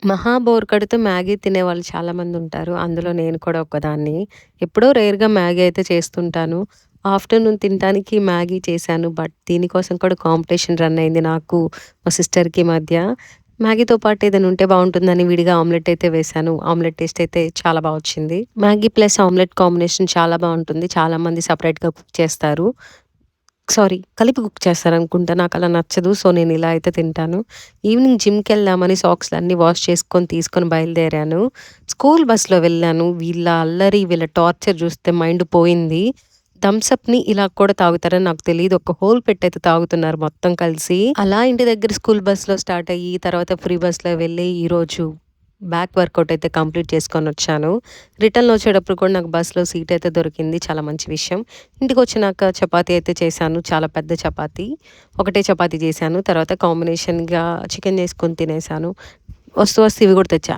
మహా బోర్ కొడితే మ్యాగీ తినేవాళ్ళు చాలామందుంటారు. అందులో నేను కూడా ఒకదాన్ని. ఎప్పుడో రేర్‌గా మ్యాగీ అయితే చేస్తుంటాను. ఆఫ్టర్‌నూన్ తినటానికి మ్యాగీ చేశాను. బట్ దీనికోసం కూడా కాంపిటీషన్ రన్ అయింది నాకు, మా సిస్టర్‌కి మధ్య. మ్యాగీతో పాటు ఏదైనా ఉంటే బావుంటుందని విడిగా ఆమ్లెట్ అయితే వేశాను. ఆమ్లెట్ టేస్ట్ అయితే చాలా బా వచ్చింది. మ్యాగీ ప్లస్ ఆమ్లెట్ కాంబినేషన్ చాలా బావుంటుంది. చాలామంది సెపరేట్‌గా కుక్ చేస్తారు. కలిపి కుక్ చేస్తారనుకుంటా. నాకలా నచ్చదు. సో, నేనిలా అయితే తింటాను. ఈవినింగ్ జిమ్‌కెళ్దామని సాక్స్‌లన్నీ వాష్ చేసుకొని, తీసుకొని బయలుదేరాను. స్కూల్ బస్‌లో వెళ్ళాను. వీళ్ళ అల్లరి, వీళ్ళ టార్చర్ చూస్తే మైండ్ పోయింది. థమ్స్ అప్‌ని ఇలా కూడా తాగుతారని నాకు తెలీదు. ఒక హోల్ పెట్టయితే తాగుతున్నారు మొత్తం కలిసి. అలా ఇంటి దగ్గర స్కూల్ బస్‌లో స్టార్ట్ అయ్యి, తర్వాత ఫ్రీ బస్‌లో వెళ్ళి ఈరోజు బ్యాక్ వర్కౌట్ అయితే కంప్లీట్ చేసుకొనొచ్చాను. రిటర్న్‌లో వచ్చేటప్పుడు కూడా నాకు బస్‌లో సీట్ అయితే దొరికింది. చాలా మంచి విషయం. ఇంటికొచ్చినాక చపాతీ అయితే చేశాను. చాలా పెద్ద చపాతీ. ఒకటే చపాతీ చేశాను. తర్వాత కాంబినేషన్‌గా చికెన్ చేసుకొని తినేసాను. వస్తూ ఇవి కూడా తెచ్చా.